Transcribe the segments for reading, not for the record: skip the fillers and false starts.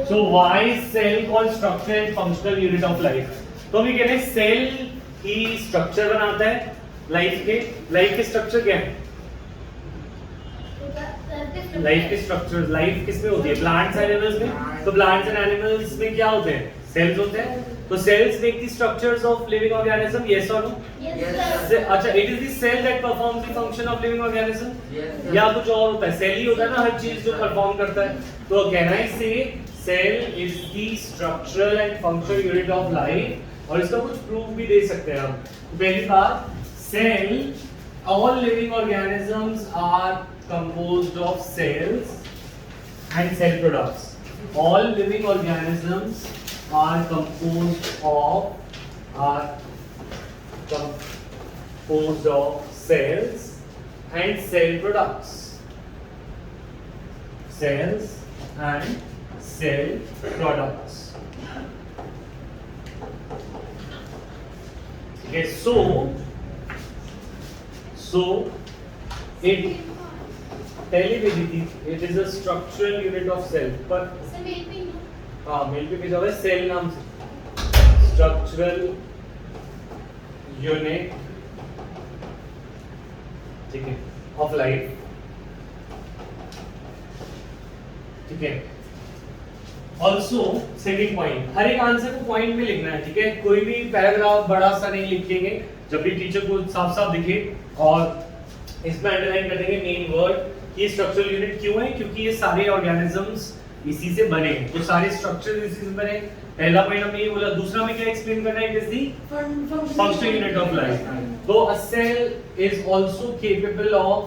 So why is cell called structure and functional unit of life? तो हम ये कह रहे हैं सेल ही स्ट्रक्चर बनाता है लाइफ के स्ट्रक्चर क्या है? लाइफ के स्ट्रक्चर, लाइफ किसमें होती है? प्लांट्स एनिमल्स में। तो प्लांट्स एंड एनिमल्स में क्या होते हैं? सेल्स होते हैं। तो cells make the structures of living organism, yes और नो? अच्छा, it is the cell that performs the function of living organism, या कुछ और होता है? सेल ही होता है ना हर चीज जो परफॉर्म करता है। तो can I say cell is the structural and functional unit of life, और इसका कुछ प्रूफ भी दे सकते हैं हम। पहली बात, cell, all living organisms are composed of cells and cell products. All living organisms are composed of cells and cell products. Cells and cell products. Okay, so it it is a structural unit of cell, पर हाँ mail पे भेजा हुआ है cell नाम से, structural unit, ठीक है, of life, ठीक है। ऑल्सो सेकंड पॉइंट, हर एक आंसर को पॉइंट में लिखना है, ठीक है? कोई भी पैराग्राफ बड़ा सा नहीं लिखेंगे, जब भी टीचर को साफ साफ दिखे, और इसमें अंडरलाइन कर देंगे मेन वर्ड, ये स्ट्रक्चरल यूनिट क्यों है? क्योंकि ये सारे ऑर्गेनिजम्स इसी से बने हैं, तो सारे स्ट्रक्चर इसी से बने। पहला पॉइंट हमने ये बोला। दूसरा में क्या एक्सप्लेन करना है? It is the functional unit of life. तो a cell is also capable of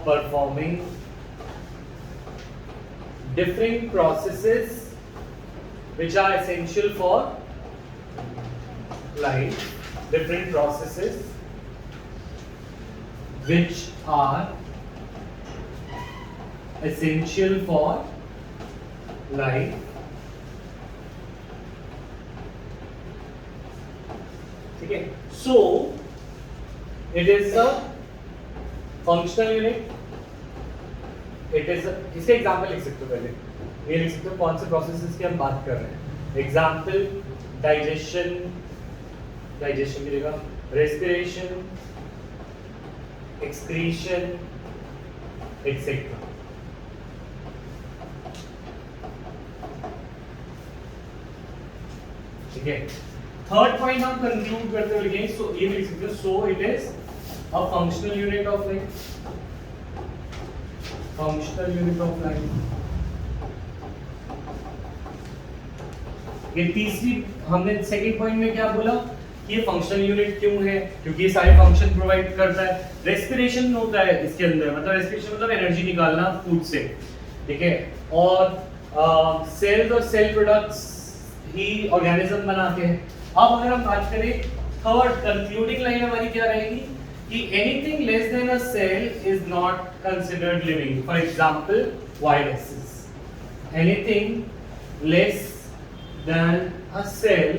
performing different processes which are essential for life, different processes which are essential for life, ठीक है? So it is a functional unit, it is a, इसके example लिख सकते हो, पहले ये लिख सकते हो कौन से प्रोसेसेस की हम बात कर रहे हैं। एग्जाम्पल, डाइजेशन मिलेगा, रेस्पिरेशन, एक्सक्रीशन, एक्सेट्रा। ठीक है, थर्ड पॉइंट हम कंक्लूड करते हुए लिखेंगे, सो ये भी लिख सकते हो, so it is a functional unit of life, functional unit of life। ये तीसरी, हमने सेकंड पॉइंट में क्या बोला? ये फंक्शनल यूनिट क्यों है? क्योंकि ये सारे फंक्शन प्रोवाइड करता है। रेस्पिरेशन होता है इसके अंदर, मतलब रेस्पिरेशन मतलब एनर्जी निकालना फूड से, ठीक है? और सेल्स और सेल प्रोडक्ट्स ही ऑर्गेनिज्म बनाते हैं। अब अगर हम बात करें, थर्ड कंक्लूडिंग लाइन हमारी क्या रहेगी कि anything less than a cell is not considered living. For example, viruses. Anything less than a cell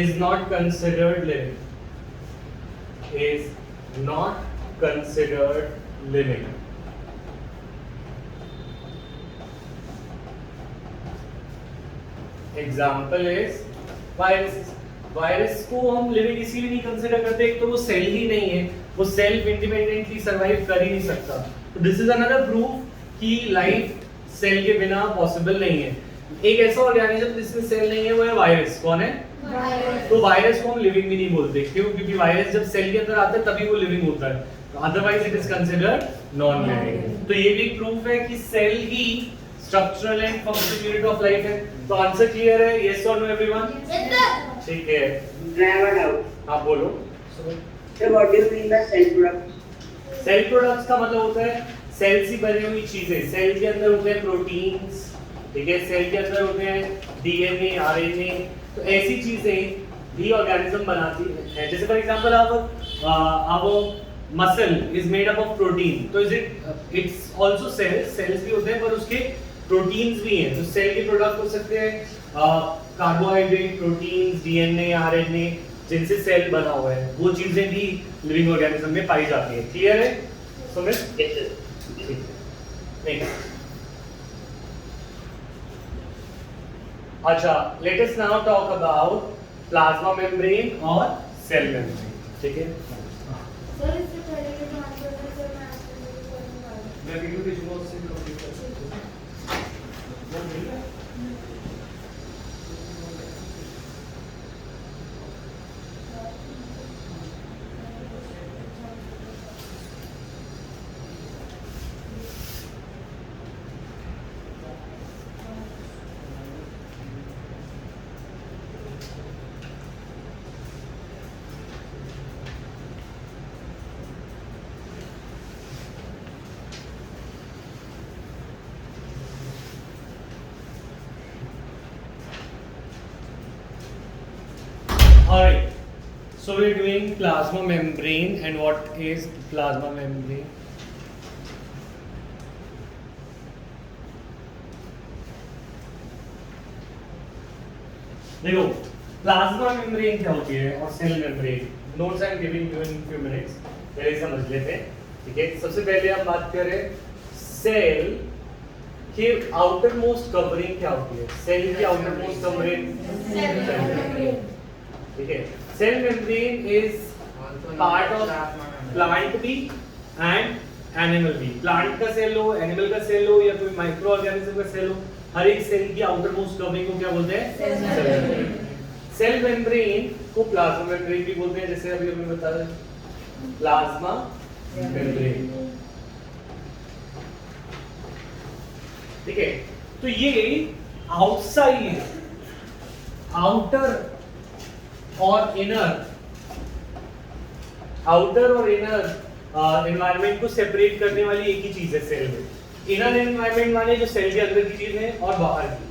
is not considered living. Is not considered living. Example is viruses. Virus को हम living इसीलिए नहीं consider करते, एक तो वो cell ही नहीं है, वो सेल्फ इंडिपेंडेंटली सरवाइव कर ही नहीं सकता। तो दिस इज अनदर प्रूफ कि लाइफ सेल के बिना पॉसिबल नहीं है। एक ऐसा ऑर्गेनिज्म जिसमें सेल नहीं है वो है वायरस। कौन है? वायरस। तो वायरस को हम लिविंग भी नहीं बोलते, क्यों? क्योंकि वायरस जब सेल के अंदर आता है तभी वो लिविंग होता है, otherwise it is considered non living. तो ये भी प्रूफ है कि सेल ही structural and functional unit of life है। तो आंसर क्लियर है? यस और नो एवरीवन? ठीक है, हाँ बोलो। सेल प्रोडक्ट्स का मतलब होता है सेल से बनी हुई चीजें। सेल के अंदर होते हैं प्रोटीन्स, ठीक है? सेल के अंदर होते हैं डीएनए, आरएनए, तो ऐसी चीजें भी ऑर्गेनिज्म बनाती है। जैसे फॉर एग्जांपल अब muscle is made up of protein, तो इज इट्स आल्सो सेल्स भी होते हैं पर उसके प्रोटीन्स भी हैं। तो सेल के प्रोडक्ट हो सकते हैं कार्बोहाइड्रेट, प्रोटीन्स, डीएनए, आरएनए, जिनसे सेल बना हुआ है, वो चीजें भी लिविंग ऑर्गेनिज्म में पाई जाती है। क्लियर है? सुमित नेक्स्ट। अच्छा, let us now talk about plasma membrane और सेल मेम्ब्रेन। ठीक है सर, इससे पहले के जो आंसर थे सर मैं आपको करने वाला हूं। मैं वीडियो भेजूंगा, उससे कंप्लीट कर सकते हो। Alright, so we're doing plasma membrane, and what is plasma membrane? देखो, प्लाज्मा मेम्ब्रेन क्या होती है और cell membrane, notes I am giving you in few minutes, पहले समझ लेते हैं। ठीक है, सबसे पहले हम बात करें सेल की आउटर मोस्ट कवरिंग क्या होती है। सेल की आउटर मोस्ट कवरिंग, ठीक है, cell membrane is part of plant भी एंड एनिमल भी। प्लांट का सेल हो, एनिमल का सेल हो, या कोई माइक्रो ऑर्गेनिज्म का सेल हो, हर एक सेल की आउटर मोस्ट कवरिंग को क्या बोलते हैं? सेल मेम्ब्रेन को प्लाज्मा मेम्ब्रेन भी बोलते हैं, जैसे अभी हमने बताया प्लाज्मा मेम्ब्रेन। ठीक है, तो ये आउटसाइड, आउटर और इनर एनवायरनमेंट को सेपरेट करने वाली एक ही चीज है सेल में। इनर एनवायरनमेंट माने जो सेल के अंदर की चीज है और बाहर की।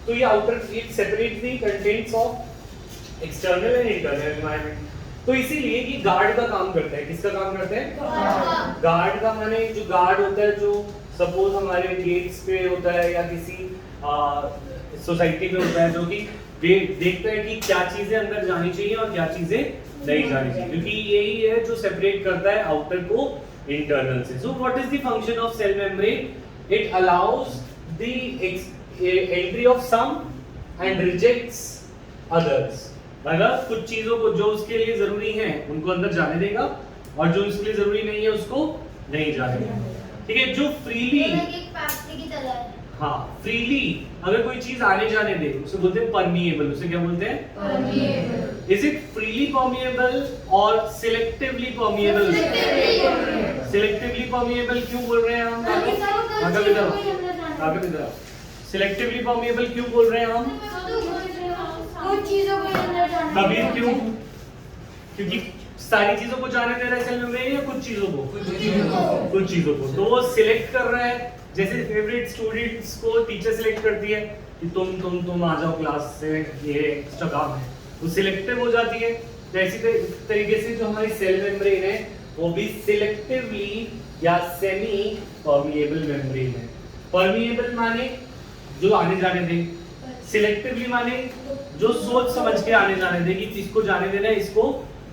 तो ये outer, it separates the contents of external and internal environment. तो इसीलिए ये गार्ड का काम करता है। किसका काम करता है? गार्ड का माने जो गार्ड होता है, जो सपोज हमारे गेट्स पे होता है या किसी सोसाइटी में होता है, जो कि देखता है कि क्या चीजें अंदर जानी चाहिए और क्या चीजें नहीं जानी चाहिए, क्योंकि यही है जो सेपरेट करता है आउटर को इंटरनल से। So what is the function of cell membrane? It allows the entry of some and rejects others. मतलब कुछ चीजों को जो उसके लिए जरूरी है उनको अंदर जाने देगा, और जो उसके लिए जरूरी नहीं है उसको नहीं जाने देगा। ठीक है, जो फ्रीली, एक फैक्ट्री की तरह है। हाँ, फ्रीली अगर कोई चीज आने जाने दे उसे बोलते हैं परमिएबल। उसे क्या बोलते हैं? Permeable. Is it freely permeable और सिलेक्टिवली परमिएबल? सिलेक्टिवली परमिएबल क्यों बोल रहे हैं हम? आगे इधर सिलेक्टिवली परमिएबल क्यों बोल रहे हैं हम? कुछ चीजों को अंदर जाने। कभी क्यों? क्योंकि सारी चीजों को जाने दे रहा है सेल मेम्ब्रेन, या कुछ चीजों को? कुछ चीजों को। तो वो सिलेक्ट कर रहा है। जैसे फेवरेट स्टूडेंट्स को टीचर सिलेक्ट करती है कि तुम आ जाओ क्लास से, ये एक्स्ट्रा काम है, वो सिलेक्टिव हो जाती है। तो इसी तरीके से जो हमारी सेल मेम्ब्रेन है वो भी सिलेक्टिवली या सेमी परमिएबल मेम्ब्रेन है। परमिएबल माने जो आने जाने दे, सिलेक्टिवली माने जो सोच समझ के आने जाने दे कि इसको जाने देना है, इसको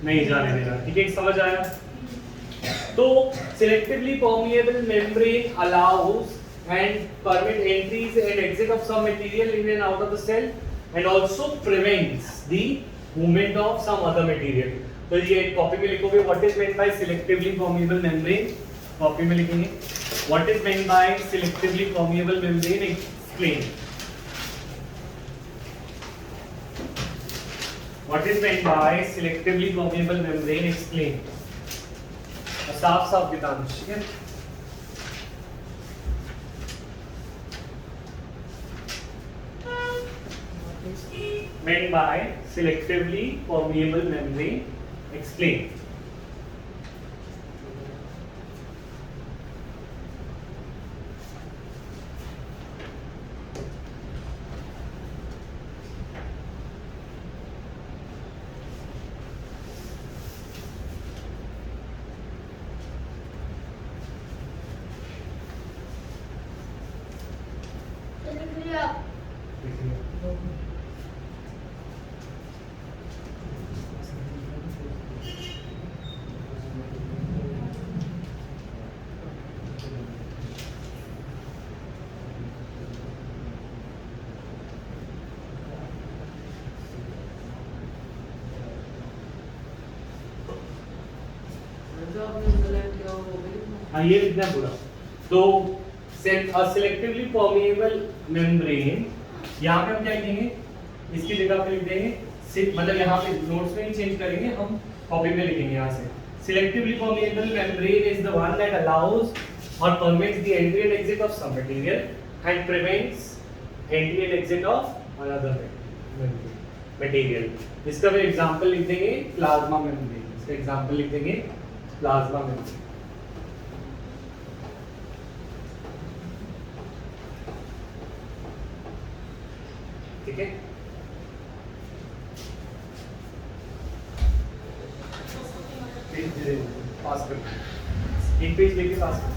नहीं जाने देना। ठीक है, समझ आया? तो selectively permeable membrane allows and permit entries and exit of some material in and out of the cell, and also prevents the movement of some other material. तो ये कॉपी में लिखोगे what is meant by selectively permeable membrane। Copy में लिखेंगे what is meant by selectively permeable membrane, explain। what is meant by selectively permeable membrane, explain। साफ साफ किताब, ठीक है? Meant by selectively permeable membrane, explain। हाँ ये लिखना है पूरा। तो सेलेक्टिवली परमेएबल मेम्ब्रेन, यहाँ पे हम क्या लिखेंगे, इसकी जगह पे लिख देंगे, मतलब यहाँ पे नोट्स में ही चेंज करेंगे, हम कॉपी में लिखेंगे यहाँ से। Selectively permeable membrane is the one that allows or permits the entry and exit of some material and prevents entry and exit of another material. इसका भी एग्जांपल लिख देंगे प्लाज्मा मेम्ब्रेन, इसका एग्जांपल लिख देंगे प्लाज्मा मेम्ब्रेन। ठीक है, पास कर, एक पेज लेके पास कर।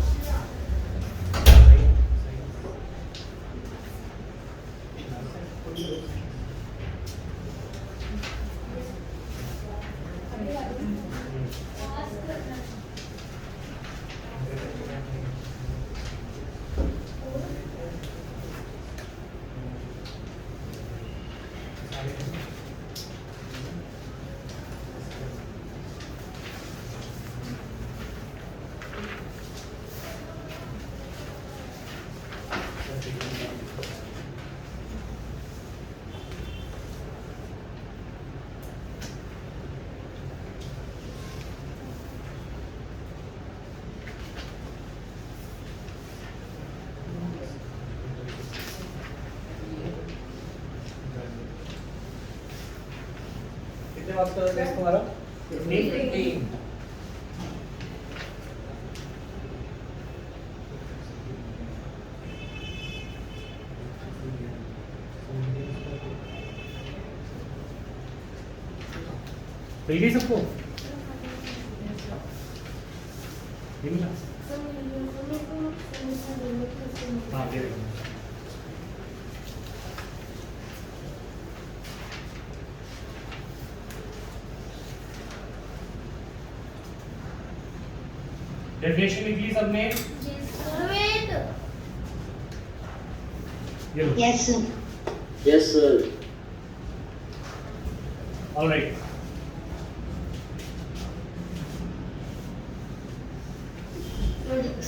कितने मार्क्स का टेस्ट तुम्हारा? 15। मिल गई सबको? ये मिला? हाँ दे रही हूँ। डेफिनेशन लिख ली सबने? Yes, sir. Yes, sir. All right.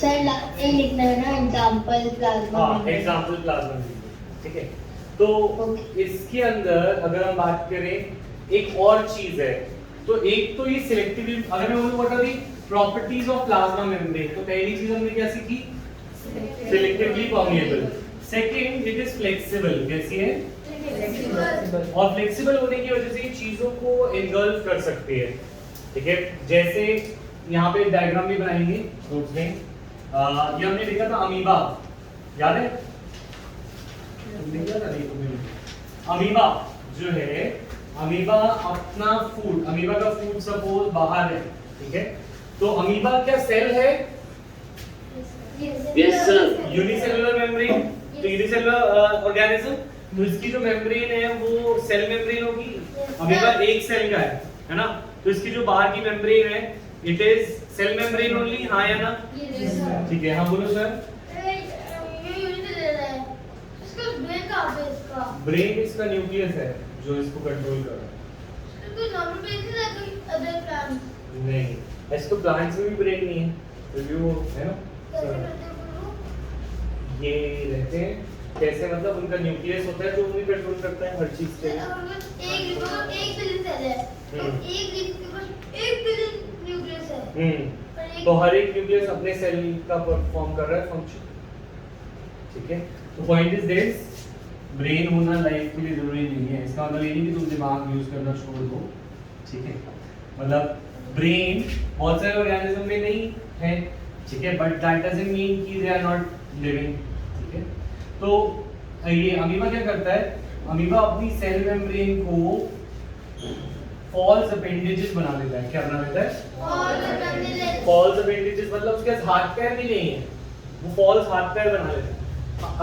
Sir last में लिखना है ना एग्जांपल प्लाज्मा। हाँ एग्जांपल प्लाज्मा, ठीक है। तो इसके अंदर अगर हम बात करें एक और चीज है, तो एक तो ये सिलेक्टिवली, अगर मैं बोलूं what are the properties of plasma membrane, तो पहली चीज हमने क्या सीखी? Selectively permeable. Second, it is flexible. कैसी है? फ्लेक्सिबल। और फ्लेक्सिबल होने की वजह से ये चीजों को एनगल्फ कर सकती है, ठीक है। जैसे यहाँ पे डायग्राम भी बनाएंगे नोट्स में। ये हमने लिखा था अमीबा, याद है? अमीबा जो है, अमीबा अपना फूड, अमीबा का फूड सपोज बाहर है, ठीक है। तो अमीबा क्या सेल है? Yes, sir. यूनिसेलुलर मेम्ब्रेन, तो यूनिसेलुलर ऑर्गेनिज्म, तो इसकी जो मेम्ब्रेन है वो सेल मेम्ब्रेन होगी। अमीबा एक सेल का है ना? तो इसकी जो बाहर की मेम्ब्रेन है it is cell membrane only, हाँ या ना? ठीक है, हाँ बोलो सर। ब्रेन इसका न्यूक्लियस है जो इसको कंट्रोल कर रहा है। नहीं, ऐसे तो प्लांट्स में भी ब्रेन नहीं है, रिव्यू है ना सर? ये रहते हैं कैसे, मतलब उनका न्यूक्लियस होता है जो उन्हें कंट्रोल करता है हर चीज के। तो हर एक न्यूक्लियस अपने सेल का परफॉर्म कर रहा है फंक्शन, ठीक है। तो पॉइंट इज दिस, ब्रेन होना लाइफ के लिए जरूरी नहीं है। इसका मतलब ये नहीं कि तुम दिमाग यूज करना छोड़ दो, ठीक है। मतलब ब्रेन बहुत सारे ऑर्गेनिज्म में नहीं है, ठीक है, बट दैट डजंट मीन कि दे आर नॉट लिविंग, ठीक है। तो ये अमीबा क्या करता है? अमीबा अपनी सेल मेम्ब्रेन को फॉल्स अपेंडेजेस बना देता है। क्या बना देता है? फॉल्स अपेंडेजेस, मतलब उसके हाथ पैर भी नहीं है, वो फॉल्स हाथ पैर बना लेता है।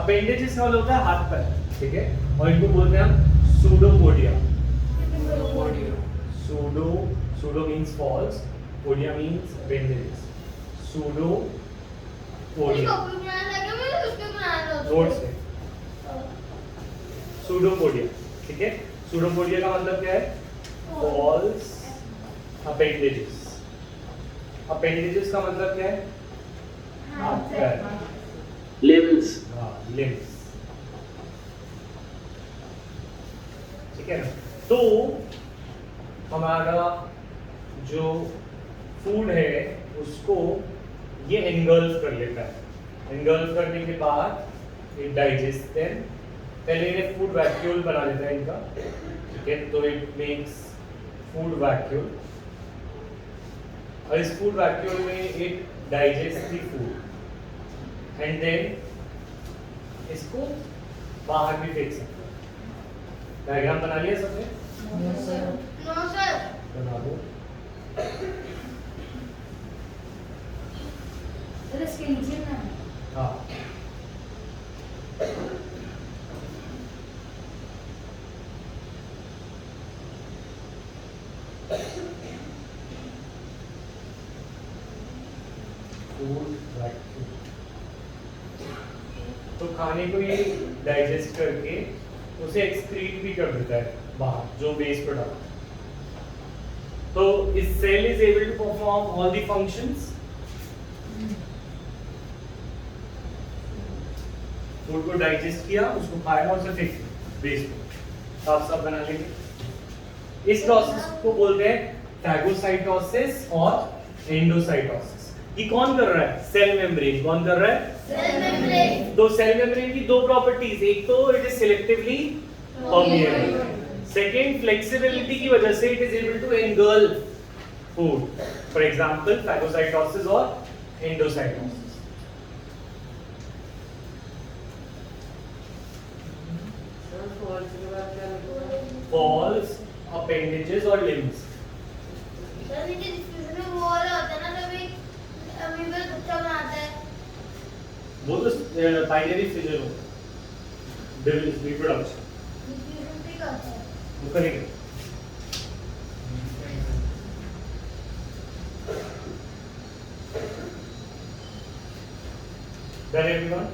अपेंडेजेस का मतलब होता है हाथ पैर, ठीक है, और इनको बोलते हैं हम pseudopodia. Pseudo means false, podia means appendages. Pseudopodia notes में सूडोपोडिया, ठीक है। सूडोपोडिया का मतलब क्या है? False appendages. अपेंडेजेस का मतलब क्या है? हाथ पैर, limbs, हाँ लिम्स, ठीक है ना। तो हमारा जो फूड है उसको ये एंगल्फ कर लेता है। एंगल्फ करने के बाद इट डाइजेस्ट देन, पहले ये फूड वैक्यूल बना लेता है इनका, ठीक है। तो इट मेक्स फूड वैक्यूल, और इस फूड वैक्यूल में it digest the food and then इसको बाहर भी फेंक सकते हैं। डायग्राम बना लिया सबने? No sir. बना दो। सर इसके नीचे ना हाँ, फूड वैक्यूम, तो खाने को ये डाइजेस्ट करके उसे एक्सक्रीट भी कर देता है बाहर, जो वेस्ट प्रोडक्ट। तो इस cell is able to perform all the functions. Food को डाइजेस्ट किया, उसको खाया और उसे फेंक दिया वेस्ट को, साफ साफ बना लेंगे। इस प्रोसेस को बोलते हैं फैगोसाइटोसिस और एंडोसाइटोसिस। ये कौन कर रहा है? Cell membrane. कौन कर रहा है? Cell membrane. तो सेल मेम्ब्रेन की दो प्रॉपर्टीज, एक तो it is selectively permeable, second flexibility की वजह से it is able to engulf food. For example phagocytosis और एंडोसाइटोसिस। Walls, appendages और limbs। सर नीचे डिफ्यूजन में वो वाला होता है ना, जो भी अमीबा बच्चा बनाता है। वो तो बाइनरी फिजर हो, रिप्रोडक्शन डिफ्यूजन भी करता है। वो करेंगे। Done everyone?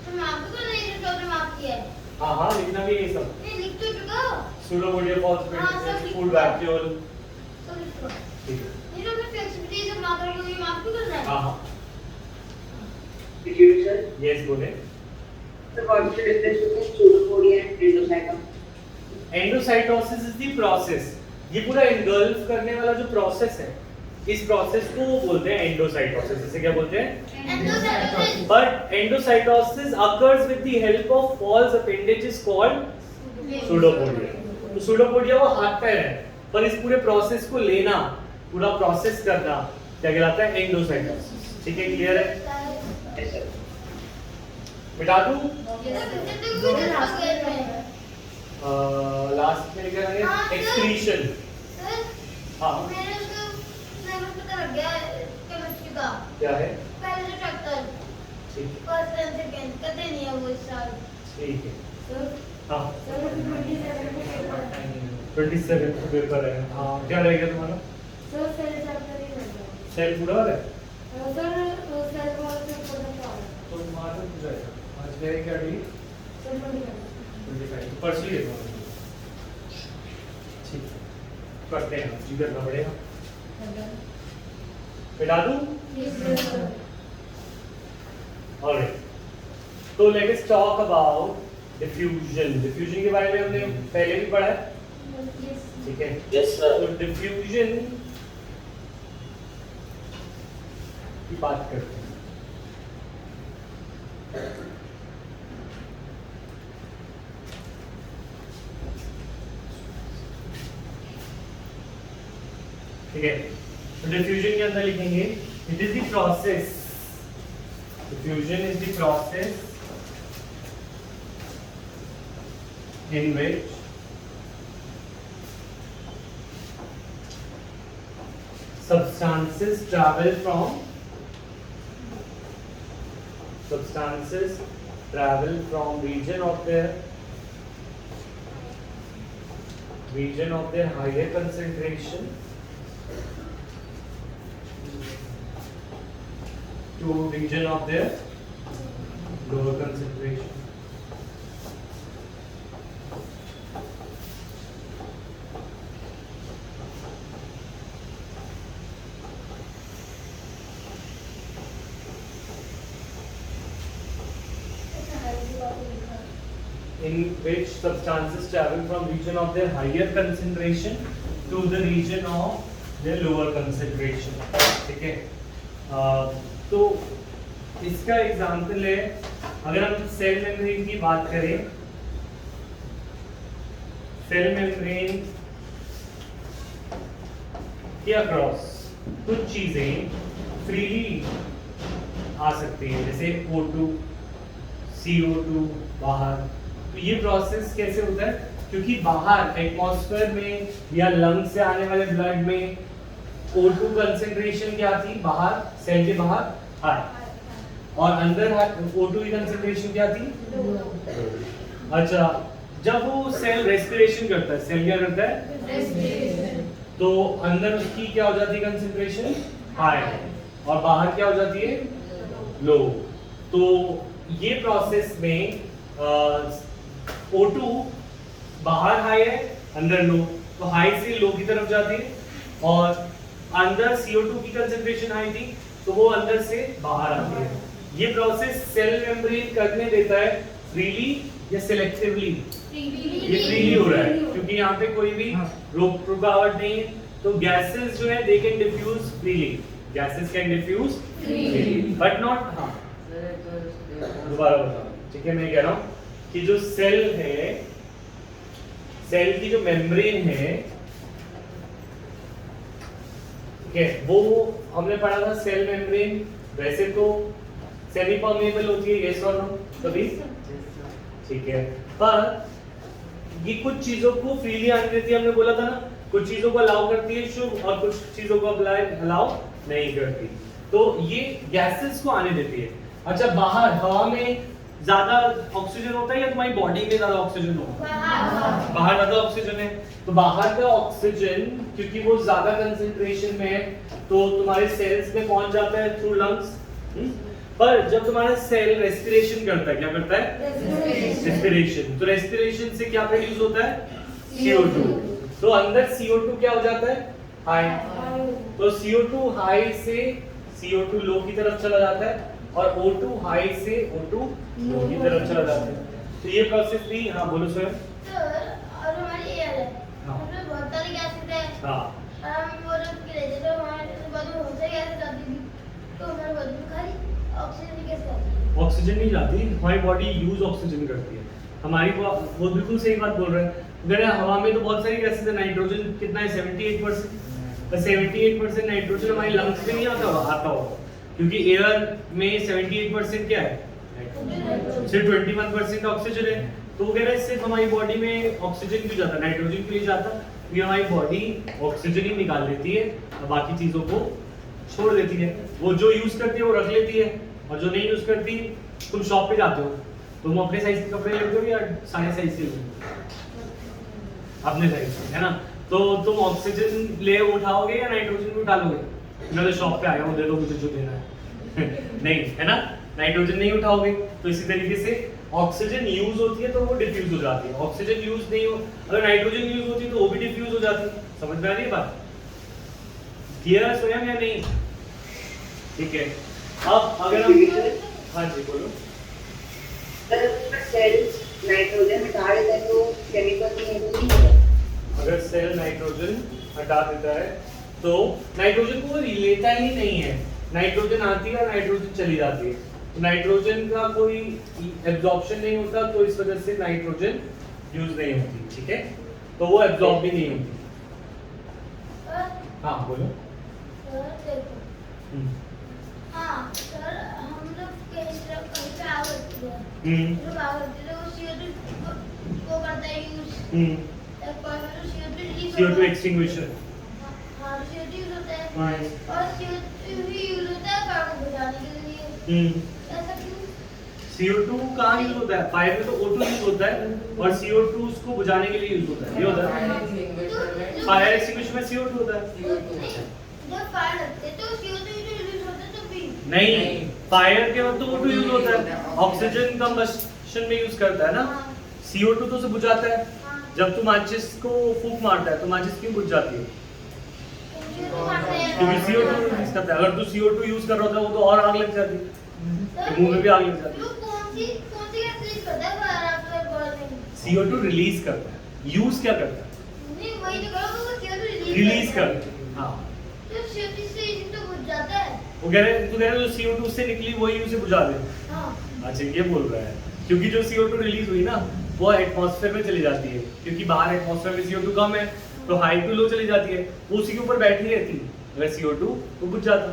तो मैं आपको तो नहीं जो प्रॉब्लम आपकी है। हाँ हाँ, लिखना भी यही सब। नहीं लिख तो चुका हो। Pseudopodia, false हाँ, सब appendages, लिख food चुका। vacuole। सब लिख चुका। ठीक है। ये जो मैं फ्लेक्सिबिलिटी से बना कर ये माफ भी करना है। हाँ हाँ, Excuse me, sir. yes बोले। The what's the difference between pseudopodia and endocytoma? Endocytosis is the process, ये पूरा एंगल्फ करने वाला जो प्रोसेस है, इस प्रोसेस को वो बोलते हैं एंडोसाइटोसिस। इसे क्या बोलते हैं? Endocytosis. But endocytosis occurs with the help of false appendages called pseudopodia। तो pseudopodia वो हाथ पैर है, पर इस पूरे प्रोसेस को लेना, पूरा प्रोसेस करना क्या कहलाता है? एंडोसाइटोसिस। ठीक है, क्लियर है? Yes, sir. मिटा दूं? ये तो कितने को भी लास्ट में। लास्ट में क्या है? हाँ, सर। एक्सक्रीशन। सर हाँ, मेरे उसको सिलेबस पता लग गया केमिस्ट्री का। क्या है? पहले जो चैप्टर ठीक है, फर्स्ट एंड सेकंड कते नहीं है वो इस साल। ठीक है। सर हाँ, सर 27 को पेपर है। 27 को पेपर है। हाँ, क्या रहेगा तुम्हारा? सर पहले चैप्टर ही कर रहा हूं। सेल पूरा है? सर सर को से पढ़ा है। तो तुम्हारा तो पूरा है। आज क्या है, क्या डेट? सर पढ़ी है। 25 परसों ही है तुम्हारा। ठीक है, करते हैं, जी करना पड़ेगा। मिटा दूं? Alright. तो let us talk about diffusion। diffusion के बारे में हमने पहले भी पढ़ा है, ठीक है? Yes, sir. तो diffusion की बात करते हैं। ठीक है, तो diffusion के अंदर लिखेंगे it is the process, diffusion is the process in which substances travel from region of their higher concentration to region of their lower concentration। in which substances travel from region of their higher concentration to the region of their lower concentration. ठीक है, तो इसका example है, अगर हम cell membrane की बात करें, सेल मेम्ब्रेन के अक्रॉस कुछ चीजें फ्रीली आ सकती हैं, जैसे O2, CO2 बाहर। तो ये प्रोसेस कैसे होता है? क्योंकि बाहर एटमॉस्फेयर में या लंग से आने वाले ब्लड में O2 कंसेंट्रेशन क्या थी, बाहर सेल के बाहर हाई, और अंदर O2 की कंसेंट्रेशन क्या थी, अच्छा। जब वो सेल रेस्पिरेशन करता है, सेल क्या करता है, तो अंदर उसकी क्या हो जाती है, कंसेंट्रेशन हाई, और बाहर क्या हो जाती है, लो। तो ये प्रोसेस में O2 बाहर हाई है, अंदर लो, तो हाई से लो की तरफ जाती है, और अंदर CO2 की कंसेंट्रेशन हाई थी तो वो अंदर से बाहर आती है। ये प्रोसेस सेल मेम्ब्रेन करने देता है फ्रीली या सिलेक्टिवली? ये फ्रीली हो रहा है, क्योंकि यहाँ पे कोई भी रोक रुकावट नहीं है। तो गैसेस जो है they can diffuse freely, gases can diffuse freely but not, हाँ दोबारा बताओ, ठीक है। मैं कह रहा हूँ कि जो सेल है, सेल की जो मेम्ब्रेन है, ठीक है, वो हमने पढ़ा था सेल मेम्ब्रेन वैसे तो सेमी परमेबल होती है, यस और नो, कभी, ठीक है, पर ये कुछ चीजों को फ्रीली आने देती है, हमने बोला था ना, कुछ चीजों को अलाउ करती है शुभ, और कुछ चीजों को अलाउ नहीं करती। तो ये गैसेस को आने देती है। अच्छा, बाहर हवा में ज्यादा ऑक्सीजन होता है या तुम्हारी बॉडी में ज्यादा ऑक्सीजन होता है? बाहर ज्यादा ऑक्सीजन है, तो बाहर का ऑक्सीजन क्योंकि वो ज्यादा कंसंट्रेशन में है तो तुम्हारे सेल्स में पहुंच जाता है थ्रू लंग्स। पर जब तुम्हारा सेल रेस्पिरेशन करता है, क्या करता है, रेस्पिरेशन, तो रेस्पिरेशन से क्या प्रोड्यूस होता है, CO2। तो अंदर CO2 क्या हो जाता है, हाई, तो CO2 हाई से CO2 लो की तरफ चला जाता है, और O2 हाई से O2 लो की तरफ चला जाता है। तो ये प्रोसेस भी, हाँ बोलो सर। और हमारी एयर है, उसमें बहुत सारी गैसेस है, हाँ, हम वो रख के लेते तो हमारे बॉडी में बहुत गैसेस आती थी, तो हमारे बॉडी में खाली ऑक्सीजन ही कैसे आती है? ऑक्सीजन नहीं जाती, हमारी बॉडी यूज ऑक्सीजन करती है। हमारी वो बिल्कुल सही बात बोल रहे हैं। अगर हवा में तो बहुत सारी गैसेस है, नाइट्रोजन कितना है, 78%, तो 78% नाइट्रोजन हमारी लंग्स में नहीं आता होगा, क्योंकि एयर में 78% क्या है, सिर्फ 21% ऑक्सीजन है। तो वगैरह सिर्फ हमारी बॉडी में ऑक्सीजन क्यों जाता, नाइट्रोजन क्यों जाता, क्योंकि हमारी बॉडी ऑक्सीजन ही निकाल देती है और बाकी चीजों को छोड़ देती है। वो जो यूज करती है वो रख लेती है, और जो नहीं यूज करती, तुम शॉप पे जाते हो, तुम अपने साइज के कपड़े लेते हो या सारे साइज के लेते हो, अपने साइज के, है ना। तो तुम ऑक्सीजन ले उठाओगे या नाइट्रोजन भी उठा लोगे? मैं तो शॉप पे आया हूँ, दे दो मुझे जो देना है नहीं, है ना, नाइट्रोजन नहीं उठाओगे। तो इसी तरीके से ऑक्सीजन यूज होती है तो वो डिफ्यूज हो जाती है, ऑक्सीजन यूज नहीं हो, अगर नाइट्रोजन यूज होती है तो वो भी डिफ्यूज हो जाती है। समझ में आ रही है बात, क्लियर है स्वयं या नहीं? ठीक है, अब अगर हम, हाँ जी बोलो। सेल नाइट्रोजन हटा देता है तो केमिकल नहीं होती। अगर सेल नाइट्रोजन हटा देता है तो नाइट्रोजन को लेता ही नहीं है, नाइट्रोजन आती है और नाइट्रोजन चली जाती है, तो नाइट्रोजन का कोई एब्जॉर्प्शन नहीं होता, तो इस वजह से नाइट्रोजन यूज नहीं होती, ठीक है, तो वो एब्जॉर्ब भी नहीं होती। हाँ बोलो। हाँ सर, हम लोग कहीं पे आग लगती है, जब आग लगती है तो वो CO2 को करता है यूज, CO2 एक्सटिंग्विशर, हाँ CO2 यूज होता है, हाँ, और CO2 भी यूज होता है फायर को बुझाने के लिए। ऐसा क्यों? CO2 कहाँ यूज होता है, फायर में तो O2 यूज होता है, और CO2 उसको बुझाने के लिए यूज होता है, ये होता है फायर एक्सटिंग्विशर में CO2 होता है। जब फायर लगते तो CO2 यूज होता है, तो भी नहीं, फायर के वक्त तो O2 यूज होता है, ऑक्सीजन कंबशन में यूज करता है ना, CO2 तो से बुझाता है। जब तू माचिस को फूंक मारता है तो माचिस क्यों बुझ जाती है, क्योंकि CO2 यूज करता है। अगर तू CO2 यूज कर रहा होता वो तो और आग लग जाती, मुंह में भी आग लग जाती। कौन सी गैस यूज करता है फायर आपके बॉडी में? CO2 रिलीज करता है, यूज क्या करता है? नहीं वही तो करो वो CO2 रिलीज करता है। हाँ तो CO2 से तो बुझ जाता है। वो कह रहे हैं, तू कह रहा है जो CO2 से निकली वही उसे बुझा दे। हाँ अच्छा ये बोल रहा है, क्योंकि जो CO2 रिलीज हुई ना वो एटमॉस्फेयर में चली जाती है, क्योंकि बाहर एटमॉस्फेयर में CO2 कम है तो हाई टू लो चली जाती है, वो उसी के ऊपर बैठी रहती है। अगर CO2 वो बुझ जाता,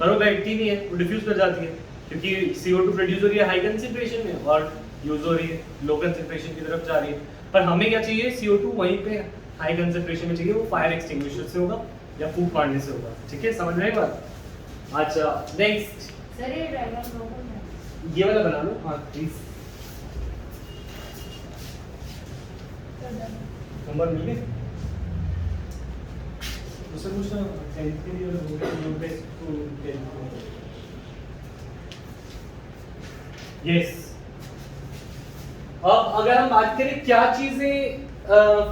पर वो बैठती नहीं है, वो डिफ्यूज कर जाती है, क्योंकि CO2 प्रोड्यूस हो रही है हाई कंसंट्रेशन में और यूज हो रही है लो कंसंट्रेशन की तरफ जा रही है। पर हमें क्या चाहिए, CO2 वहीं पे हाई कंसंट्रेशन में चाहिए, वो फायर एक्सटिंग्विशर से होगा या फूक मारने से होगा। ठीक है, समझ में आई बात? अच्छा नेक्स्ट सर ये डायग्राम रोको ये वाला बना लो। हाँ प्लीज, नंबर मिल गए? उससे पूछना 10th के लिए हो गया no best to 10th। Yes, अब अगर हम बात करें क्या चीजें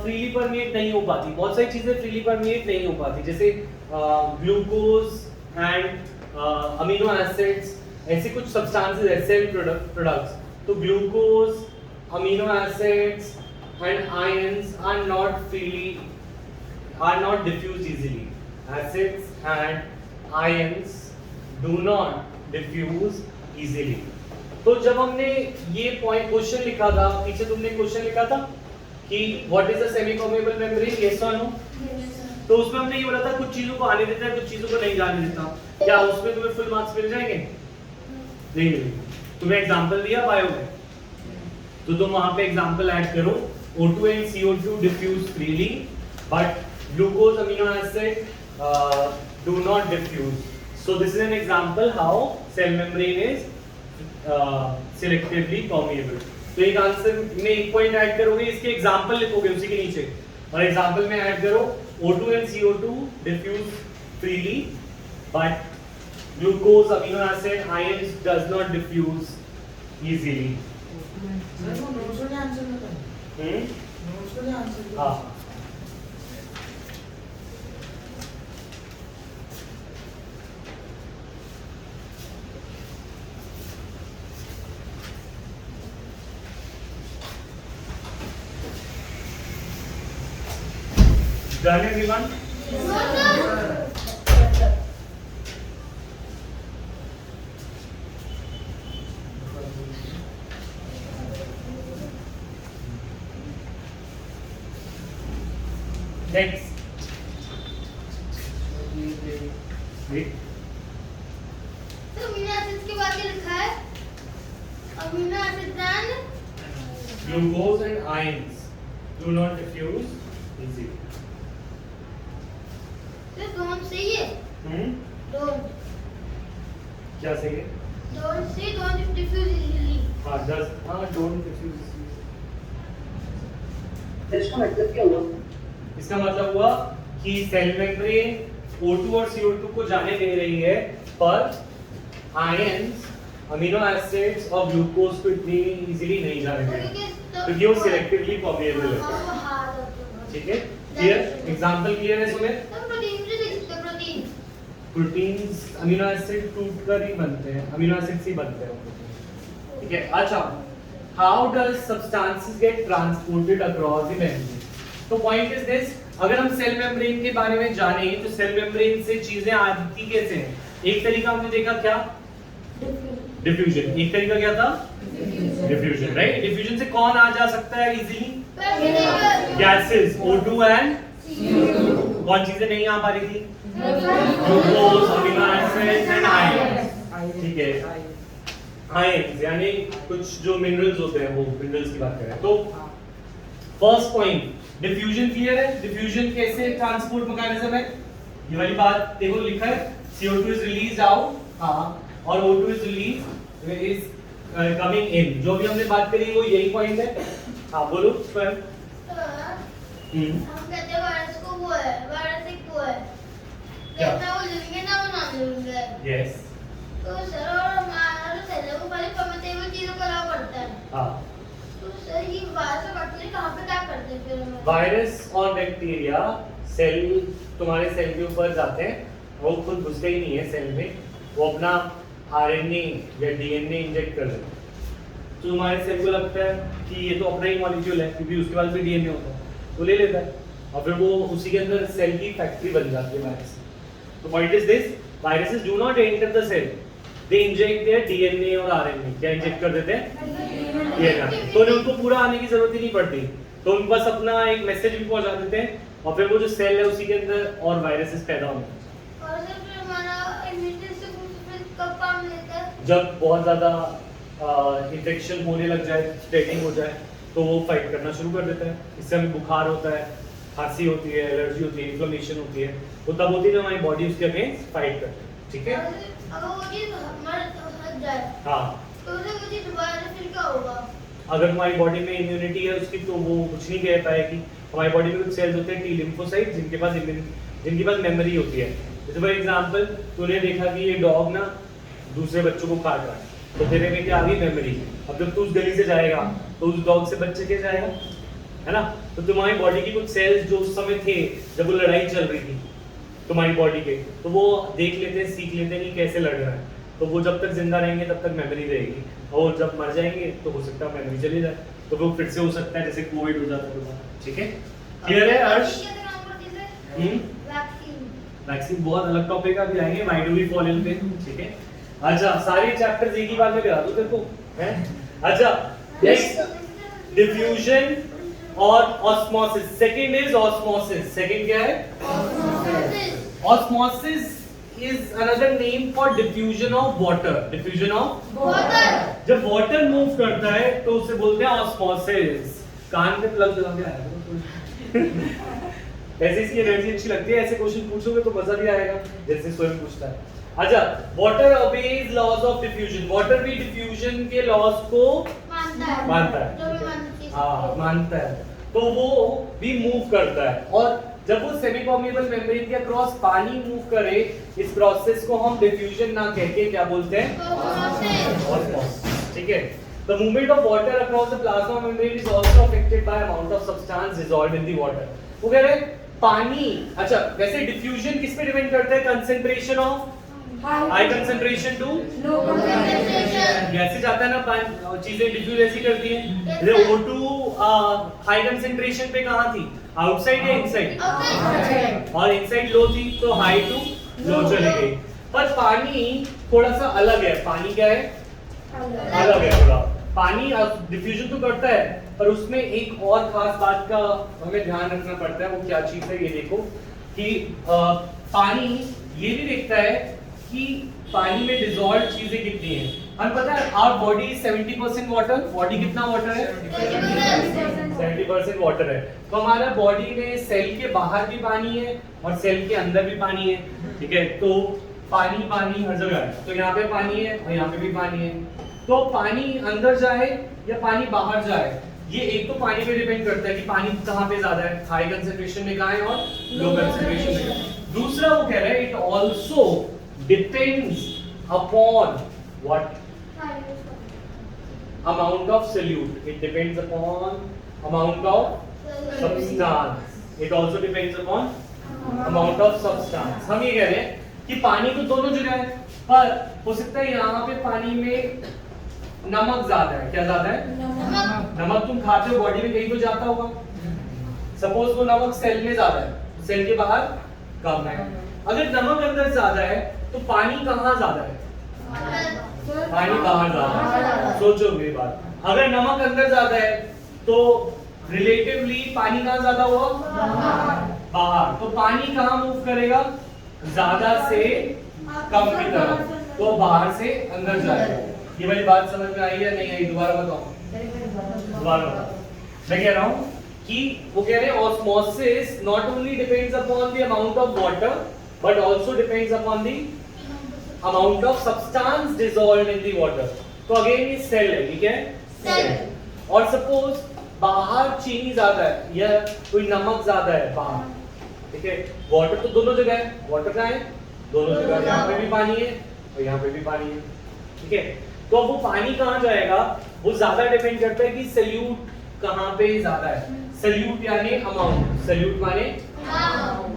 फ्रीली परमिएट नहीं हो पाती, बहुत सारी चीजें फ्रीली परमिएट नहीं हो पाती, जैसे ग्लूकोज एंड अमीनो एसिड्स, ऐसे कुछ सब्सटेंसेस है सेल प्रोडक्ट्स। तो glucose, amino acids and ions are not diffused easily. Acids and ions do not diffuse easily. तो जब हमने ये पॉइंट क्वेश्चन लिखा था, पीछे तुमने क्वेश्चन लिखा था कि what is a semi permeable membrane, yes और नो? तो उसमें हमने ये बोला था कुछ चीजों को आने देता है, कुछ चीजों को नहीं जाने देता। क्या उसमें तुम्हें फुल मार्क्स मिल जाएंगे? नहीं मिलेंगे। तुम्हें एग्जांपल दिया बायो में, तो तुम वहां पे एग्जांपल ऐड करो। O2 and CO2 diffuse freely, but glucose, amino acid do not diffuse. So this is an example how cell membrane is selectively permeable. तो एक आंसर में एक पॉइंट ऐड करोगे, इसके एग्जांपल लिखोगे उसी के नीचे, और एग्जांपल में ऐड करो O2 and CO2 diffuse freely, but glucose, amino acid, ions does not diffuse easily. हाँ Done everyone? Next. Wait. तो अमीनो एसिड्स के बाद क्या लिखा है? Amino acids and Glucose and ions do not diffuse easily. तो don't से ये डोंट क्या सही है? Don't diffuse easily. हाँ don't diffuse easily. इसका मतलब क्या हुआ? इसका मतलब हुआ कि सेल मेम्ब्रेन O2 और CO2 को जाने दे रही है, पर आयंस, अमीनो एसिड्स और ग्लूकोज को इतनी इजीली नहीं जाने दे रही, क्योंकि वो सिलेक्टिवली परमेएबल है। ठीक है, क्लियर? एग्जांपल क्लियर है सुमित? तो प्रोटीन से लिखते हैं, प्रोटीन प्रोटीन्स अमीनो एसिड टूट कर ही बनते हैं, अमीनो एसिड से ही बनते हैं। ठीक है, अच्छा, how does substances get transported across the membrane? तो पॉइंट इज दिस, अगर हम सेल मेम्ब्रेन के बारे में जाने तो सेल मेम्ब्रेन से चीजें आती कैसे हैं? एक तरीका हमने देखा क्या? डिफ्यूजन। एक तरीका क्या था? Diffusion, right? डिफ्यूजन से कौन आ जा सकता है इजीली? गैसेस O2 एंड कौन चीजें नहीं आ पा रही थी? Glucose, amino acids and ions. ठीक है, आयंस यानी कुछ जो मिनरल्स होते हैं, वो मिनरल्स की बात कर रहे हैं। तो फर्स्ट पॉइंट, डिफ्यूजन क्लियर है? डिफ्यूजन कैसे ट्रांसपोर्ट मैकेनिज्म है? ये वाली बात देखो, लिखा है CO2 is released out, हाँ, और O2 is released is coming in। जो भी हमने बात करी वो यही पॉइंट है। हाँ बोलो स्वयं। हम कहते हैं वायरस को वो है, वायरस एक वो है, क्या? ना वो लिविंग है ना वो नॉन लिविंग है। यस, तो सर और हमारा सेल को पहले परमेबल चीजों को अलाउ करता है। हाँ, तो सर ये वायरस और बैक्टीरिया कहाँ पे क्या करते हैं फिर हमें? वायरस और बैक्टीरिया सेल, तुम्हारे सेल के ऊपर जाते हैं, वो खुद घुसते ही नहीं है सेल में, वो अपना RNA या DNA इंजेक्ट कर देते हैं। तो हमारे सेल को लगता है कि ये तो अपना ही मॉलिक्यूल है क्योंकि उसके पास भी डीएनए होता है, तो ले लेता है और फिर वो उसी के अंदर सेल की फैक्ट्री बन जाती है वायरस। तो point is this, viruses do not enter the cell, they inject their DNA और आरएनए। क्या इंजेक्ट कर देते हैं? डीएनए। तो उनको पूरा आने की जरूरत ही नहीं पड़ती, तो उनको बस अपना एक मैसेज भी पहुंचा देते हैं और फिर वो जो सेल है उसी के अंदर और वायरसेस पैदा होते हैं। और सर फिर हमारा इम्यूनिटी सिस्टम कब काम लेता है? जब बहुत ज़्यादा इन्फेक्शन होने लग जाए, स्प्रेडिंग हो जाए, तो वो फाइट करना शुरू कर देता है। इससे हमें बुखार होता है, खांसी होती है, एलर्जी होती है, इन्फ्लेमेशन होती है, वो तब होती है जब हमारी बॉडी उसके अगेंस्ट फाइट करती है। ठीक है? अगर वो चीज हट जाए हाँ, तो उसे वो चीज दोबारा फिर क्या होगा? अगर हमारी बॉडी में इम्यूनिटी है उसकी, तो वो कुछ नहीं कह पाएगी। हमारी बॉडी में कुछ सेल्स होते हैं टी लिम्फोसाइट, जिनके पास मेमोरी होती है। जैसे फॉर एग्जांपल तूने देखा कि ये डॉग ना दूसरे बच्चों को काट रहा है, तो तेरे में क्या आ गई? मेमोरी। अब जब तू उस गली से जाएगा तो उस डॉग से बच्चे के जाएगा, है ना? तो तुम्हारी बॉडी की कुछ सेल्स जो उस समय थे जब वो लड़ाई चल रही थी तुम्हारी बॉडी के, तो वो देख लेते हैं, सीख लेते हैं कि कैसे लड़ रहा है, तो वो जब तक जिंदा रहेंगे तब तक मेमोरी रहेगी, और जब मर जाएंगे तो हो सकता है मेमोरी चली जाए, तो वो फिर से हो सकता है जैसे कोविड हो जाता है दोबारा। ठीक है? क्लियर है अर्श? कैसे काम करती है? वैक्सीन। वैक्सीन बहुत अलग टॉपिक है, अभी आएंगे why do we fall ill पे। ठीक है? अच्छा, सारे चैप्टर्स एक ही बार में करा दूं तेरे को, हैं? अच्छा, नेक्स्ट डिफ्यूजन और osmosis. Second is osmosis. Second क्या है? Osmosis is another name for diffusion of water. Diffusion of water. जब वाटर मूव करता है तो उसे बोलते हैं ऑस्मोसिस। कान में प्लग लगा के आया ऐसे इसकी एनर्जी अच्छी लगती है, ऐसे क्वेश्चन पूछोगे तो मजा भी आएगा जैसे स्वयं पूछता है। अच्छा, water obeys laws of diffusion. Water भी डिफ्यूजन के लॉज को मानता है। जो भी मानती है। हाँ, मानता है, तो वो भी मूव करता है। और जब वो सेमी परमेबल मेम्ब्रेन के अक्रॉस पानी मूव करे, इस प्रोसेस को हम डिफ्यूजन ना कह के क्या बोलते हैं? ऑस्मोसिस। ठीक है? The movement of water across the plasma membrane is also affected by amount of substance dissolved in the water. वो कह रहे हैं पानी। अच्छा, वैसे डिफ्यूजन किस पे डिपेंड करता है? Concentration of high concentration to low concentration. जैसे जाता है ना पानी, चीजें डिफ्यूज ऐसी करती हैं। जैसे O2 हाई कंसंट्रेशन पे कहाँ थी? आउटसाइड या इनसाइड? आउटसाइड। और इनसाइड लो थी तो हाई टू लो चली गई। पर पानी थोड़ा सा अलग है। पानी क्या है? अलग है थोड़ा। पानी डिफ्यूजन तो करता है, पर उसमें एक और खास बात का हमें ध्यान रखना पड़ता है। वो क्या चीज है? ये देखो कि पानी ये भी देखता है कि पानी में डिसॉल्व चीजें कितनी हैं। हमें पता है आवर बॉडी 70% वाटर। बॉडी कितना वाटर है? 70% वाटर है। तो हमारा बॉडी में सेल के बाहर भी पानी है और सेल के अंदर भी पानी है। ठीक है? तो पानी पानी हर जगह है। तो यहाँ पे पानी है और यहाँ पे भी पानी है। तो पानी अंदर जाए या पानी बाहर जाए, ये एक तो पानी पे डिपेंड करता है कि पानी कहाँ पे ज्यादा है, हाई कंसंट्रेशन में कहाँ है और लो कंसंट्रेशन में कहाँ है। दूसरा वो कह रहा है it also depends upon what? amount of solute. It depends upon amount of substance. It also depends upon amount of substance. हम ये कह रहे हैं कि पानी तो दोनों जगह है, पर हो सकता है यहाँ पे पानी में नमक ज्यादा है। क्या ज्यादा है? नमक तुम खाते हो, बॉडी में कहीं तो जाता होगा। सपोज वो नमक सेल में ज्यादा है, सेल के बाहर कम है। अगर नमक अंदर ज्यादा है तो पानी कहाँ ज्यादा है? पानी बाहर ज्यादा है। सोचो मेरी बात, अगर नमक अंदर ज्यादा है तो रिलेटिवली पानी कहाँ ज्यादा हुआ? बाहर। तो पानी कहाँ मूव करेगा? ज्यादा से कम की तरफ, तो बाहर से अंदर जाएगा। ये वाली बात समझ में आई या नहीं आई? दोबारा बताओ। दोबारा बताओ। मैं कह रहा हूँ कि वो कह रहे हैं osmosis not only depends upon the amount of water but also depends upon the amount of substance dissolved in the water. तो अगेन ये सेल है, ठीक है? सेल। और सपोज बाहर चीनी ज्यादा है या कोई नमक ज्यादा है बाहर, ठीक है? वाटर तो दोनों जगह है। वाटर कहाँ है? दोनों जगह। यहाँ पे भी पानी है और यहाँ पे भी पानी है, ठीक है? तो अब वो पानी कहाँ जाएगा? वो ज्यादा डिपेंड करता है कि सल्यूट कहाँ पे ज्यादा है। सल्यूट यानी अमाउंट। सल्यूट माने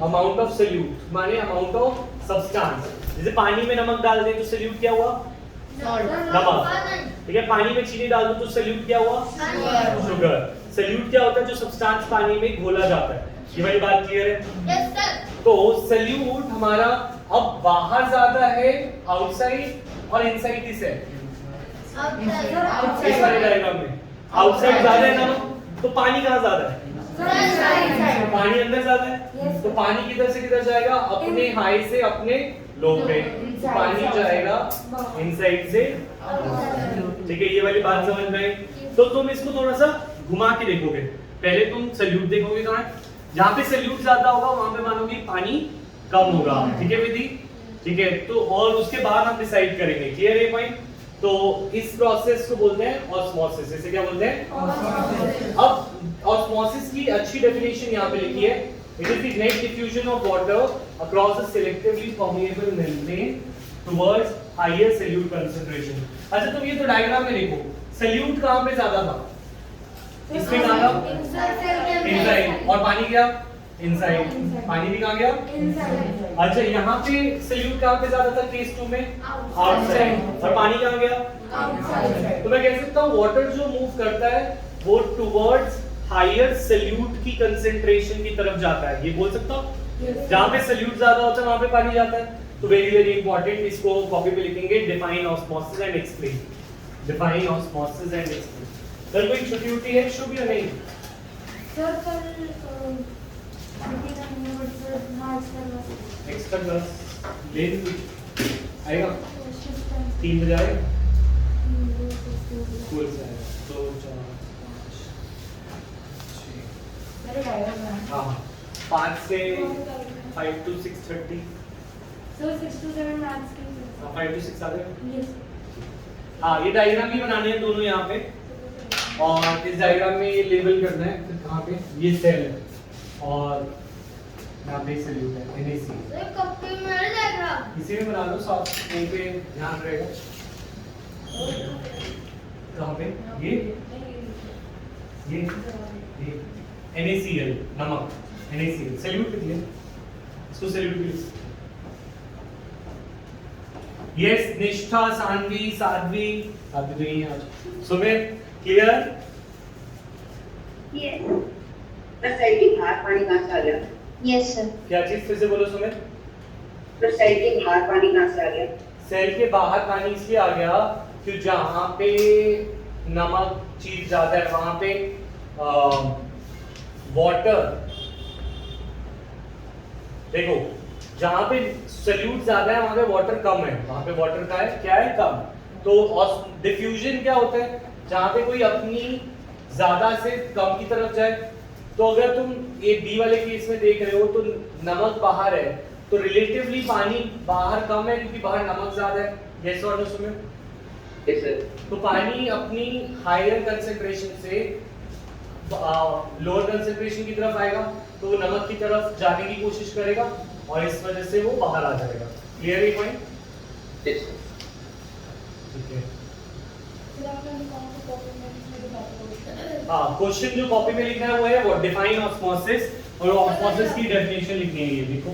अमाउंट ऑफ सल्यूट माने अमाउंट ऑफ सब्सटेंस। जैसे पानी में नमक डाल दें तो सल्यूट क्या हुआ? नमक, ठीक है। पानी में चीनी डाल दो तो सल्यूट क्या हुआ? शुगर। सल्यूट क्या होता है? जो सब्सटेंस पानी में घोला जाता है। ये वाली बात क्लियर है? तो सल्यूट हमारा अब बाहर ज्यादा है आउटसाइड और इनसाइड किस है? इस वाले डायग्राम में आउटसाइड ज्यादा है ना, तो पानी कहाँ ज्यादा है? पानी अंदर ज्यादा है, तो पानी किधर से किधर जाएगा? अपने हाई से अपने लो पे। पानी जाएगा इनसाइड से, ठीक है। ये वाली बात समझ में आई? तो तुम इसको थोड़ा सा घुमा के देखोगे। पहले तुम सल्यूट देखोगे कहाँ है? जहाँ पे सल्यूट ज्यादा होगा वहां पे मानोगे पानी कम होगा, ठीक है विधि? ठीक है। तो और उसके बाद हम डिसाइड करेंगे। क्लियर है पॉइंट? तो इस प्रोसेस को बोलते हैं ऑस्मोसिस। इसे क्या बोलते हैं? अब ऑस्मोसिस की अच्छी डेफिनेशन यहाँ पे लिखी है। It is the net diffusion of water across a selectively permeable membrane towards higher solute concentration. अच्छा तुम ये तो डायग्राम में देखो, सल्यूट कहाँ पे ज्यादा था? इसमें कहाँ था? इनसाइड। और पानी क्या? इनसाइड। पानी भी कहाँ गया? अच्छा यहाँ पे सल्यूट कहाँ पे ज्यादा था केस 2 में? आउटसाइड। और पानी कहाँ गया? तो मैं कह सकता हूँ वाटर जो मूव करता है वो टुवर्ड्स हायर सल्यूट की कंसंट्रेशन की तरफ जाता है। ये बोल सकता हूँ? जहाँ पे सल्यूट ज्यादा होता है वहां पे पानी जाता है। तो वेरी वेरी इंपॉर्टेंट, इसको कॉपी पे लिखेंगे। Define osmosis and explain. Define osmosis and explain. Sir कोई छुट्टी उठी है शुभ या नहीं? एक्स्ट्रा क्लास ले आएगा 3 बजे आएगा स्कूल से आएगा। 2 4 5 हाँ 5 से 5 to 6:30। So 6 to 7 maths की। 5 to 6 आ गए। Yes. हाँ ये डायग्राम भी बनाने हैं दोनों यहाँ पे, और इस डायग्राम में ये लेबल करना है। फिर कहाँ पे? ये सेल है और यहाँ पे सल्यूट है NaC। सर कॉपी में जाएगा। इसी में बना लो साथ, कहीं पे ध्यान रहेगा। कहाँ पे? ये NaCl नमक। NaCl सल्यूट कितनी है? इसको सल्यूट प्लीज। यस निष्ठा, सानवी, साध्वी तो यही है आज। सुमित क्लियर? Yes. तो साइड के बाहर पानी कहाँ से आ गया? Yes, sir. क्या चीज फिर से बोलो सुमित? तो साइड के बाहर पानी कहाँ से आ गया? सेल के बाहर पानी इसलिए आ गया कि जहाँ पे नमक चीज ज्यादा है वहां पे वाटर, देखो जहाँ पे सल्यूट ज्यादा है वहां पे वाटर कम है, वहां पे वाटर का है क्या है? कम। तो डिफ्यूजन क्या होता है? जहाँ पे कोई अपनी ज्यादा से कम की तरफ जाए। तो अगर तुम ये बी वाले केस में देख रहे हो तो नमक बाहर है, तो रिलेटिवली पानी बाहर कम है क्योंकि बाहर नमक ज्यादा है। यस और नो सुमित? Yes sir. तो पानी अपनी हायर कंसंट्रेशन से लोअर कंसंट्रेशन की तरफ आएगा, तो वो नमक की तरफ जाने की कोशिश करेगा और इस वजह से वो बाहर आ जाएगा। क्लियर है पॉइंट? Yes sir. ठीक है। हाँ क्वेश्चन जो कॉपी में लिखना है वो है वो डिफाइन ऑस्मोसिस, और ऑस्मोसिस की डेफिनेशन लिखनी है। ये देखो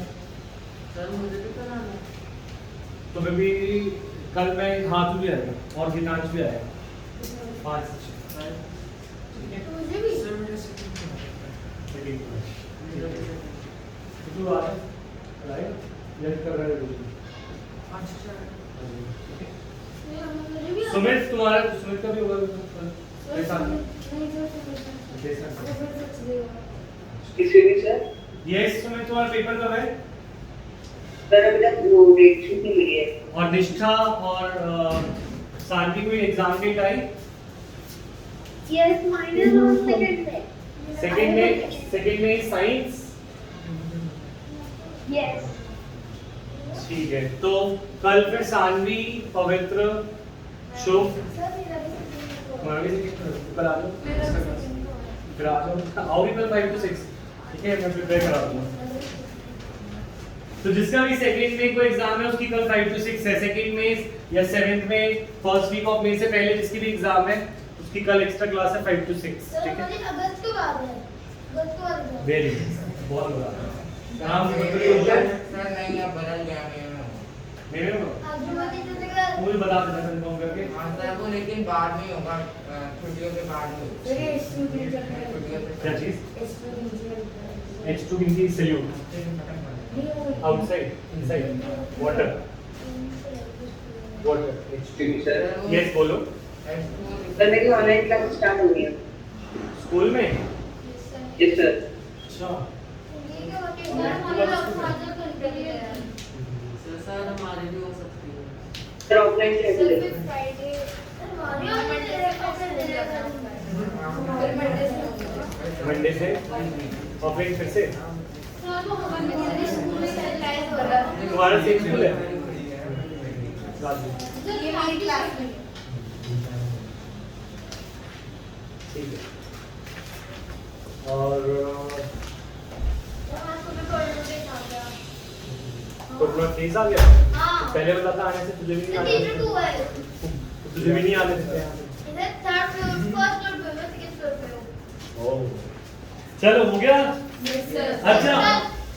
तो मैं भी कल मैं हाथ भी आएगा और गीतांश भी आएगा 5 से 6। मुझे भी तू आ रहा है लेट कर रहा है मुझे भी सुमित तुम्हारा सुमित का भी होगा कैसा किसी भी सर? यस सुमित तुम्हारा पेपर कब है? सर अभी तक वो डेट शीट नहीं मिली है। और निष्ठा और सानवी कोई एग्जाम डेट आई? Yes, mine is on second day. Second में साइंस। Yes. ठीक है तो कल फिर सानवी, पवित्र, शुभ तुम्हारा भी second कल आ जाओ। फिर आ जाओ, आओगे कल 5 to 6, ठीक है? मैं प्रिपेयर करा दूंगा। तो जिसका भी सेकंड में कोई एग्जाम है उसकी कल 5 to 6 है। सेकंड में या 7th में फर्स्ट वीक ऑफ मई से पहले जिसकी भी एग्जाम है उसकी कल एक्स्ट्रा क्लास है 5 to 6, ठीक है? अगस्त के बाद है। अगस्त के बाद। वेरी बहुत बड़ा काम सर नहीं अब बदल गया मेरे में। मेरे में आज जो बातें चलेगा मुझे बता देना कंफर्म हाँ सर वो लेकिन बाद में होगा, छुट्टियों के बाद में होगा। क्या चीज? H2 किनकी salute outside inside water H2 sir yes बोलो सर मेरी ऑनलाइन क्लास स्टार्ट हो गई है। स्कूल में यस सर। अच्छा सर हमारे भी हो सकती है। सर ऑफलाइन से अवेलेबल है। फ्राइडे मंडे से ऑफलाइन फिर से तुम्हारा सेम स्कूल है ठीक है और कोरोना केस आ गया हाँ। पहले बता था आने से तुझे भी नहीं आने टीचर देते। टू है तुझे भी नहीं आने देते यहाँ पे। इधर थर्ड फ्लोर फर्स्ट फ्लोर पे मैं सेकंड फ्लोर पे हूँ ओह चलो हो गया अच्छा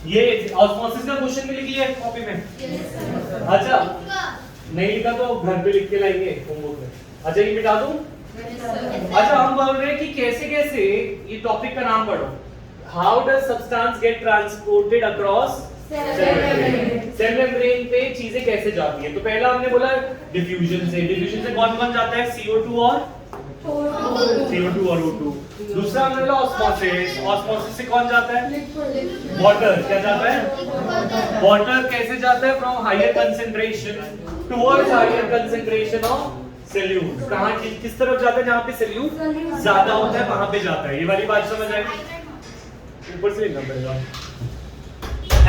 ये ऑस्मोसिस का क्वेश्चन भी लिख लिया कॉपी में अच्छा नहीं लिखा तो घर पे लिख के लाएंगे होमवर्क में अच्छा ये मिटा दूं अच्छा हम बोल रहे हैं कि कैसे कैसे ये टॉपिक का नाम पढ़ो how does substance get transported across cell membrane पे चीजें कैसे जाती हैं तो पहला हमने बोला डिफ्यूजन से कौन जाता है CO2 और CO2 और O2 दूसरा हमने बोला ऑस्मोसिस से कौन जाता है वाटर क्या जाता है वाटर कैसे जाता है from higher concentration towards higher concentration of solute कहां किस तरफ जाता है जहां पे सॉल्यूट ज्यादा होता है वहां पे जाता है ये वाली बात समझ आई ऊपर से लिखना पड़ेगा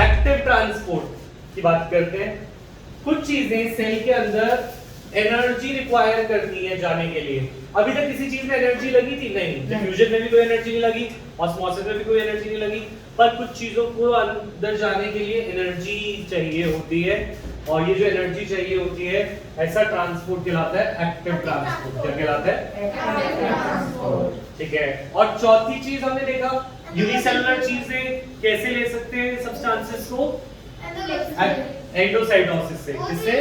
एक्टिव ट्रांसपोर्ट की बात करते हैं कुछ चीजें सेल के अंदर एनर्जी रिक्वायर करती है जाने के लिए अभी तक किसी चीज में एनर्जी लगी थी नहीं डिफ्यूजन में भी कोई एनर्जी नहीं लगी ऑस्मोसिस में भी कोई एनर्जी नहीं लगी पर कुछ चीजों को अंदर जाने के लिए एनर्जी चाहिए होती है और ये जो एनर्जी चाहिए होती है ऐसा ट्रांसपोर्ट कहलाता है एक्टिव ट्रांसपोर्ट क्या कहलाता है ठीक है और चौथी चीज हमने देखा यूनिसेलुलर चीजें कैसे ले सकते हैं सब्सटेंसेस को एंडोसाइटोसिस से किससे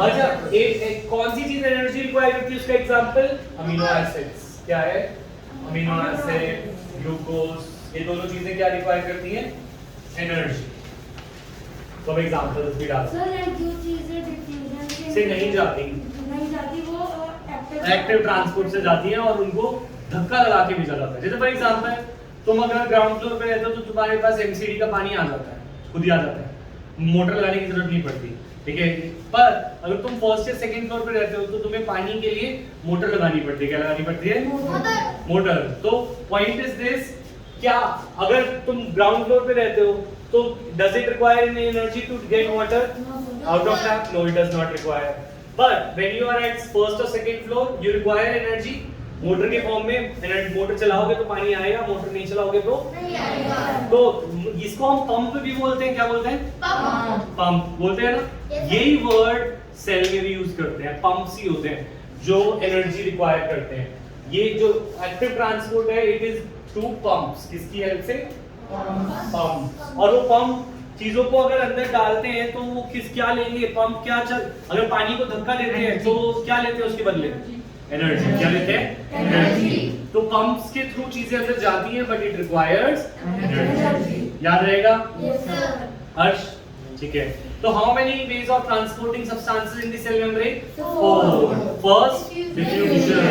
अच्छा एक कौन सी चीज एनर्जी रिक्वायर करती है उसका एग्जांपल अमीनो एसिड्स क्या है अमीनो एसिड ग्लूकोज ये दोनों चीजें क्या रिक्वायर करती हैं एनर्जी तो हम एग्जांपल्स भी डाल सर जो चीजें डिफ्यूजन से नहीं जाती वो एक्टिव ट्रांसपोर्ट से जाती हैं और उनको धक्का लगा के भेजा जाता है जैसे फॉर एग्जांपल तुम अगर ग्राउंड फ्लोर पे रहते हो तो तुम्हारे पास एमसीडी का पानी आ जाता है खुद ही आ जाता है मोटर लगाने की जरूरत नहीं पड़ती ठीक है पर अगर तुम फर्स्ट या सेकंड फ्लोर पे रहते हो तो तुम्हें पानी के लिए मोटर लगानी पड़ती है क्या लगानी पड़ती है मोटर तो पॉइंट इज दिस क्या अगर तुम ग्राउंड फ्लोर पे रहते हो तो does it require any energy to get water out of tap no it does not require but when you are at first और second floor you require energy motor के form में energy motor चलाओगे तो पानी आएगा motor नहीं चलाओगे तो नहीं आएगा तो इसको हम पंप भी बोलते हैं क्या बोलते हैं पंप बोलते हैं ना Yes, यही वर्ड सेल में भी यूज करते हैं पंप्स ही होते हैं जो एनर्जी रिक्वायर करते हैं ये जो एक्टिव ट्रांसपोर्ट है इट इज टू पंप्स किसकी हेल्प से पंप और वो पंप चीजों को अगर अंदर डालते हैं तो वो क्या लेंगे पंप क्या चल अगर पानी को धक्का देते हैं तो क्या लेते हैं उसके बदले एनर्जी क्या लेते हैं एनर्जी तो पंप्स के थ्रू चीजें अंदर जाती हैं बट इट रिक्वायर्स एनर्जी याद रहेगा हर्ष ठीक है तो how many ways of transporting substances in the cell membrane four first diffusion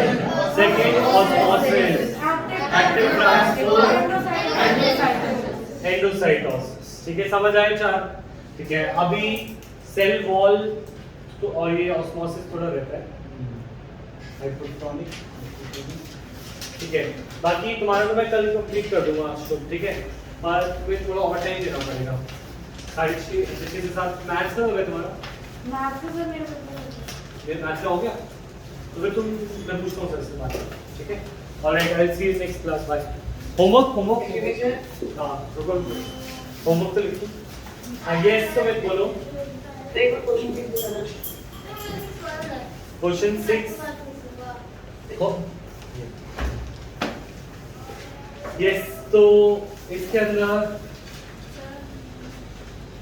second osmosis active transport endocytosis ठीक है समझ आए चार ठीक है अभी सेल वॉल तो और ये ऑस्मोसिस थोड़ा रहता है हाइपोटोनिक ठीक है बाकी तुम्हारा तो मैं कल कंप्लीट कर दूंगा शुभ ठीक है पर तुम्हें थोड़ा और टाइम देना पड़ेगा सारी चीज के साथ मैथ्स का हो गया तुम्हारा ये मैथ्स का हो गया तो फिर तुम मैं पूछता हूँ सर से बात ठीक है alright I will see you next class bye homework हां रुको होमवर्क तो लिखो यस तो मैं बोलो देखो क्वेश्चन भी बताना क्वेश्चन 6 यस तो इसके अंदर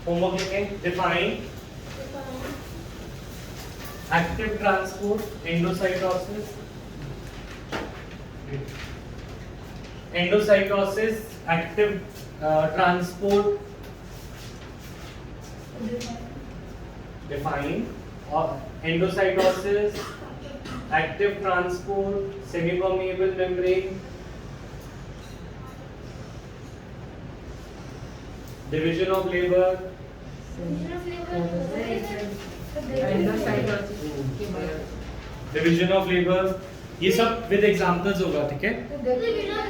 होमवर्क लिखें define active transport endocytosis, endocytosis active transport define, or endocytosis active transport semi permeable membrane, division of labor, endocytosis division of labor, ये सब with examples होगा, ठीक है? Division of